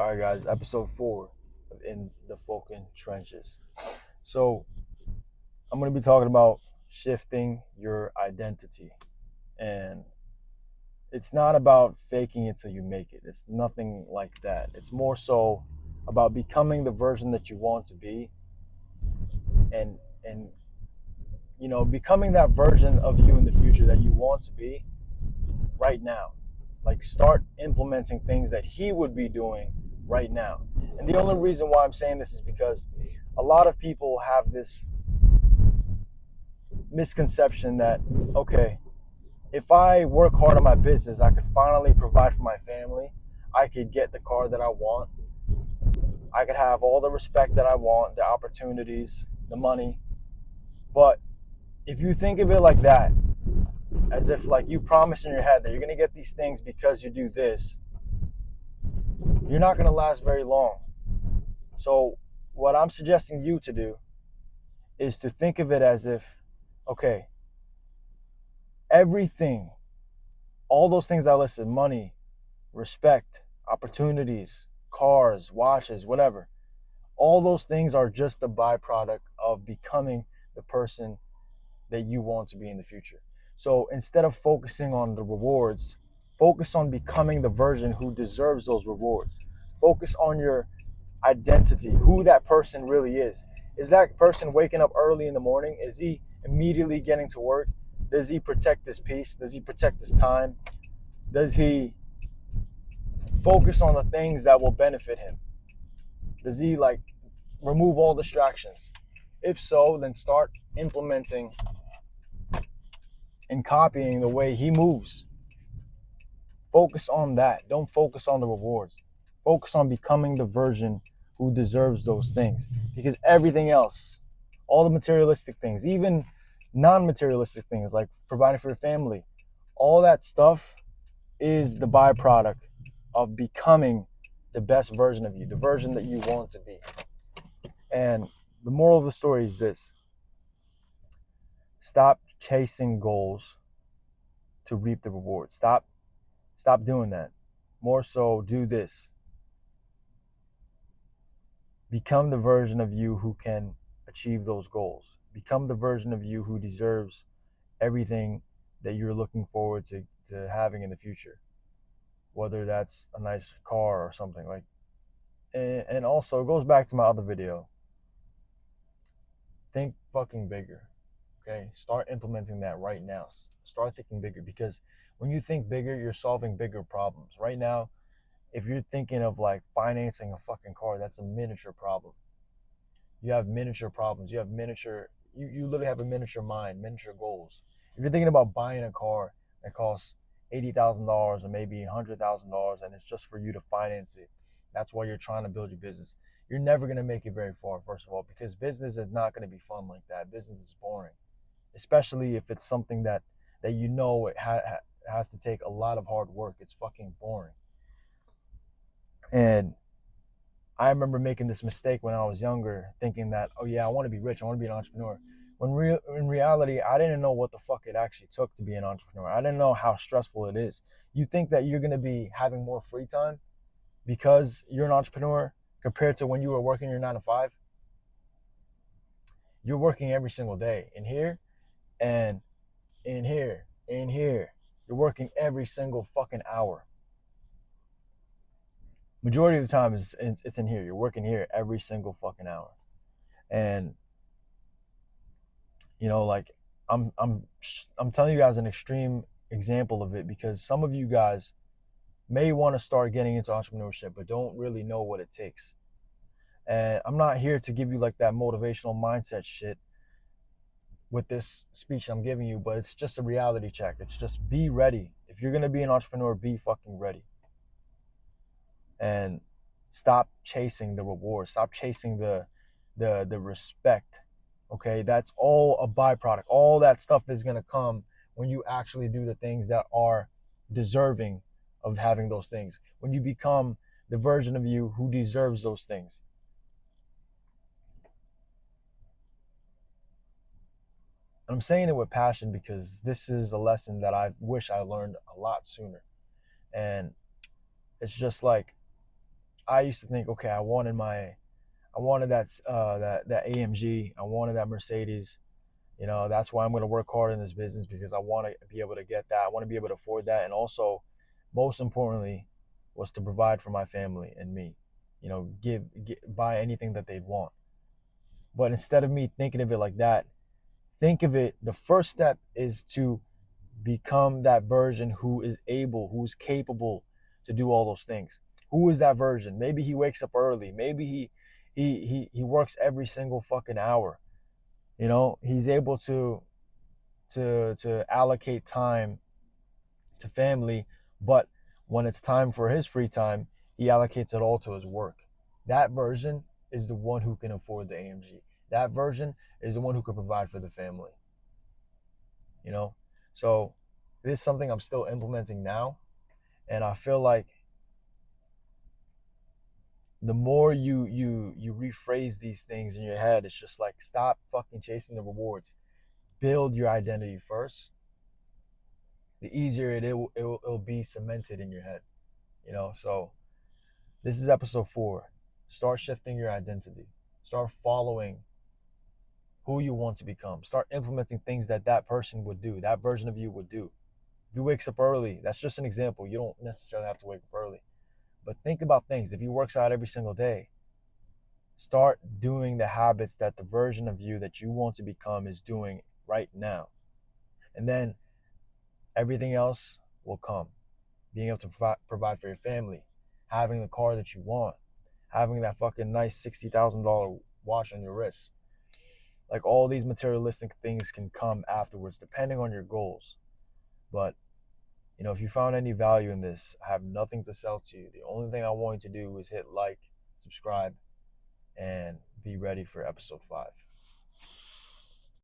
All right, guys, episode 4 of In the Falcon Trenches. So, I'm going to be talking about shifting your identity. And it's not about faking it till you make it. It's nothing like that. It's more so about becoming the version that you want to be and becoming that version of you in the future that you want to be right now. Like start implementing things that he would be doing right now. And the only reason why I'm saying this is because a lot of people have this misconception that, okay, if I work hard on my business, I could finally provide for my family. I could get the car that I want. I could have all the respect that I want, the opportunities, the money. But if you think of it like that, as if like you promise in your head that you're going to get these things because you do this, you're not going to last very long. So what I'm suggesting you to do is to think of it as if, okay, everything, all those things I listed, money, respect, opportunities, cars, watches, whatever, all those things are just a byproduct of becoming the person that you want to be in the future. So instead of focusing on the rewards, focus on becoming the version who deserves those rewards. Focus on your identity, who that person really is. Is that person waking up early in the morning? Is he immediately getting to work? Does he protect his peace? Does he protect his time? Does he focus on the things that will benefit him? Does he remove all distractions? If so, then start implementing and copying the way he moves. Focus on that. Don't focus on the rewards. Focus on becoming the version who deserves those things. Because everything else, all the materialistic things, even non-materialistic things like providing for your family, all that stuff is the byproduct of becoming the best version of you, the version that you want to be. And the moral of the story is this: stop chasing goals to reap the rewards. Stop doing that. More so, do this. Become the version of you who can achieve those goals. Become the version of you who deserves everything that you're looking forward to having in the future. Whether that's a nice car or something like. And also, it goes back to my other video. Think fucking bigger. Okay? Start implementing that right now. Start thinking bigger, because when you think bigger, you're solving bigger problems. Right now, if you're thinking of like financing a fucking car, that's a miniature problem. You have miniature problems. You literally have a miniature mind, miniature goals. If you're thinking about buying a car that costs $80,000 or maybe $100,000 and it's just for you to finance it, that's why you're trying to build your business. You're never going to make it very far, first of all, because business is not going to be fun like that. Business is boring, especially if it's something that you know it has to take a lot of hard work. It's fucking boring. And I remember making this mistake when I was younger, thinking that, oh yeah, I want to be rich, I want to be an entrepreneur. When in reality, I didn't know what the fuck it actually took to be an entrepreneur. I didn't know how stressful it is. You think that you're going to be having more free time because you're an entrepreneur compared to when you were working your 9 to 5? You're working every single day in here and in here, in here. You're working every single fucking hour. Majority of the time it's in here. You're working here every single fucking hour. And like I'm telling you guys an extreme example of it, because some of you guys may want to start getting into entrepreneurship but don't really know what it takes. And I'm not here to give you like that motivational mindset shit with this speech I'm giving you, but it's just a reality check. It's just be ready. If you're going to be an entrepreneur, be fucking ready. And stop chasing the reward. Stop chasing the respect. Okay, that's all a byproduct. All that stuff is going to come when you actually do the things that are deserving of having those things. When you become the version of you who deserves those things. I'm saying it with passion because this is a lesson that I wish I learned a lot sooner. And it's just like, I used to think, okay, I wanted that AMG, I wanted that Mercedes. You know, that's why I'm going to work hard in this business, because I want to be able to get that. I want to be able to afford that, and also, most importantly, was to provide for my family and me. You know, buy anything that they'd want. But instead of me thinking of it like that, think of it. The first step is to become that version who is able, who's capable to do all those things. Who is that version? Maybe he wakes up early. Maybe he works every single fucking hour. You know, he's able to allocate time to family, but when it's time for his free time, he allocates it all to his work. That version is the one who can afford the AMG. That version is the one who can provide for the family. You know, so this is something I'm still implementing now, and I feel like the more you rephrase these things in your head, it's just like, stop fucking chasing the rewards. Build your identity first. The easier it'll be cemented in your head. You know, so this is episode 4. Start shifting your identity. Start following who you want to become. Start implementing things that person would do, that version of you would do. If he wakes up early, that's just an example. You don't necessarily have to wake up early. But think about things. If he works out every single day, start doing the habits that the version of you that you want to become is doing right now. And then everything else will come. Being able to provide for your family, having the car that you want, having that fucking nice $60,000 watch on your wrist. Like, all these materialistic things can come afterwards, depending on your goals. But, you know, if you found any value in this, I have nothing to sell to you. The only thing I want you to do is hit like, subscribe, and be ready for episode 5.